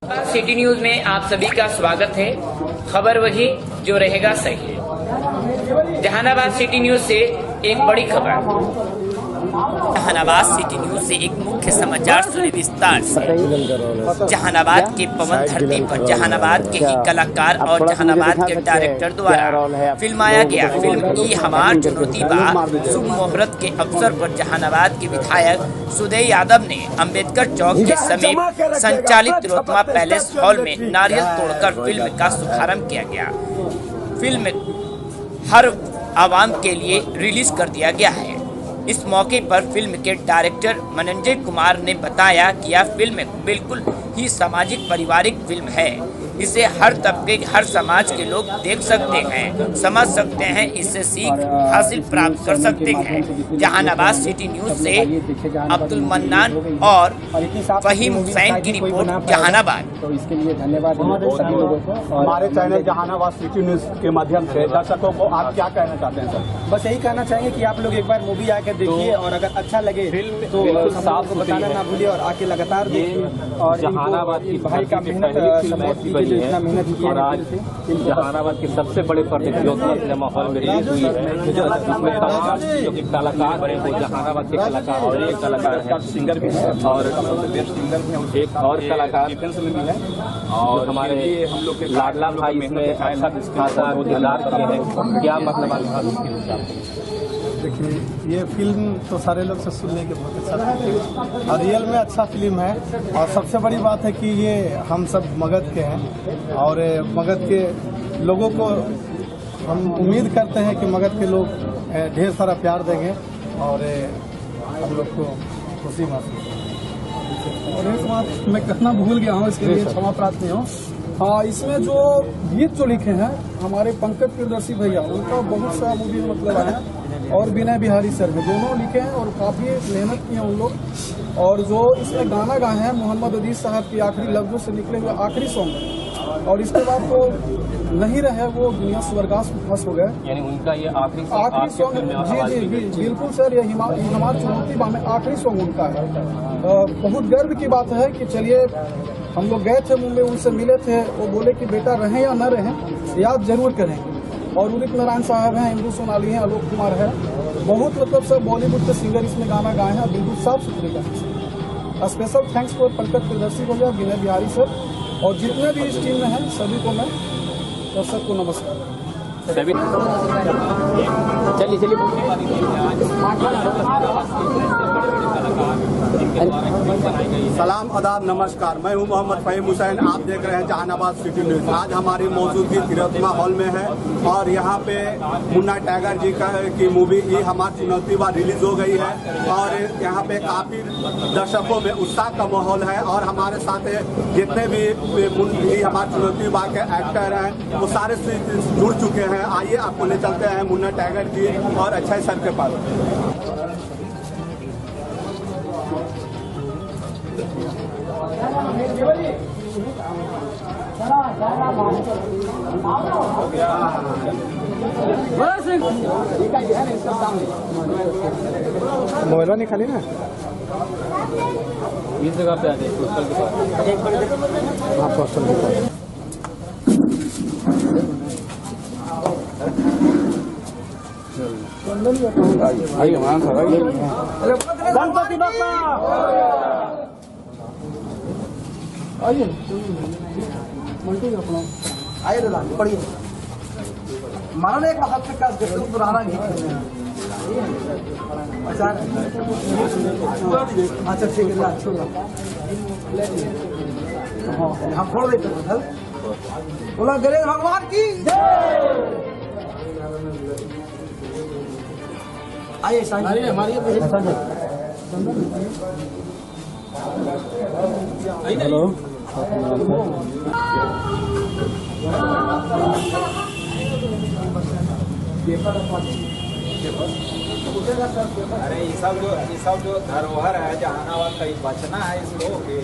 City news में आप सभी का स्वागत है। खबर वही जो रहेगा सही। जहानाबाद सिटी न्यूज से एक बड़ी खबर। जहानाबाद सिटी न्यूज से एक मुख्य समाचार सुने विस्तार से। जहानाबाद के पवन धरती पर जहानाबाद के ही कलाकार और जहानाबाद के डायरेक्टर द्वारा फिल्माया गया फिल्म की हमार चुनौती बा शुभ मुहूर्त के अवसर पर जहानाबाद के विधायक सुदय यादव ने अंबेडकर चौक के समीप संचालित तिलोत्तमा पैलेस हॉल में नारियल तोड़कर फिल्म का शुभारंभ किया गया। फिल्म हर आवाम के लिए रिलीज कर दिया गया है। इस मौके पर फिल्म के डायरेक्टर मनंजय कुमार ने बताया कि यह फिल्म बिल्कुल ही सामाजिक पारिवारिक फिल्म है। इसे हर तबके हर समाज के लोग देख सकते हैं, समझ सकते हैं, इससे सीख हासिल प्राप्त कर सकते हैं। जहानाबाद सिटी न्यूज से अब्दुल मन्नान और फहीम हुसैन की रिपोर्ट जहानाबाद। तो इसके लिए धन्यवाद सभी लोगों को। हमारे चैनल जहानाबाद सिटी न्यूज के माध्यम से दर्शकों को आप क्या कहना चाहते हैं सर? बस यही कहना चाहेंगे कि आप लोग एक बार मूवी आकर देखिए और अगर अच्छा लगे तो साफ बताना ना भूलिए और आके लगातार देखिए। और जहानाबाद की भाई का मेहनत सपोर्ट कीजिए जो इतना मेहनत किया। और आज जहानाबाद के सबसे बड़े पर्दे तिलोत्तमा सिनेमा हॉल में रिलीज हुई है, जिसमें तमाम जो कि कलाकार बने वो जहानाबाद के कलाकार और एक कलाकार है सिंगर भी है और बेस्ट सिंगर भी एक और कलाकार में भी है। और हमारे हम लोग के लाडला भाई इसमें अच्छा खासा किरदार किए हैं। क्या मतलब आप देखिए ये फिल्म तो सारे लोग से सुनने के बहुत अच्छा था और रियल में अच्छा फिल्म है। और सबसे बड़ी बात है कि ये हम सब मगध के हैं और मगध के लोगों को हम उम्मीद करते हैं कि मगध के लोग ढेर सारा प्यार देंगे और हम लोग को खुशी महसूस होगी। और एक बात मैं कहना भूल गया हूँ, इसके लिए क्षमा प्रार्थी हूँ। हाँ, इसमें जो गीत जो लिखे हैं हमारे पंकज प्रियदर्शी भैया, उनका बहुत सा मूवी मतलब आया और विनय बिहारी सर हैं, दोनों लिखे हैं और काफ़ी मेहनत की है उन लोग। और जो इसमें गाना गाए हैं मोहम्मद अदीज साहब के आखिरी लफ्जों से निकले हुए आखिरी सॉन्ग है। और इसके बाद तो नहीं रहे, वो दुनिया स्वर्गास फंस हो गए। यानी उनका ये आखिरी सॉन्ग जी बिल्कुल सर, ये हमारी चुनौती में आखिरी सॉन्ग उनका है। बहुत गर्व की बात है कि चलिए हम लोग गए थे मुंबई, उनसे मिले थे, वो बोले कि बेटा रहें या न रहें याद जरूर करेंगे। और उदित नारायण साहब हैं, इंदु सोनाली हैं, आलोक कुमार है, बहुत मतलब सब बॉलीवुड के सिंगर इसमें गाना गाए हैं, बिल्कुल साफ सुथरे गाने। Special thanks for Pankaj Priyadarshi भैया, विनय बिहारी सर और जितने भी इस टीम में हैं सभी को मैं दर्शक को नमस्कार। सलाम आदाब नमस्कार, मैं हूं मोहम्मद फहीम हुसैन। आप देख रहे हैं जहानाबाद सिटी न्यूज। आज हमारी मौजूदगी तिलोत्तमा हॉल में है और यहाँ पे मुन्ना टाइगर जी की मूवी ये हमारी चुनौती बा रिलीज हो गई है और यहाँ पे काफी दर्शकों में उत्साह का माहौल है। और हमारे साथ जितने भी हमारी चुनौती बा के एक्टर हैं वो सारे से जुड़ चुके हैं। आइए आपको ले चलते हैं मुन्ना टाइगर जी और अक्षय सर के पास। मोबाइल निकाली ना इस जगह पे आ जाए पोस्टल के पास। हाँ पोस्टल के पास। गणपति बाप्पा आइए, अपना आइए दादा पढ़िए। मानो एक हाथ से काज करते हैं पुराना गीत। अच्छा ठीक है, छोड़ हम छोड़ देते हैं। बोला गणेश भगवान की जय। आइए हमारी हेलो अरे ये सब जो धरोहर है जहानाबाद का बचना है इसको कि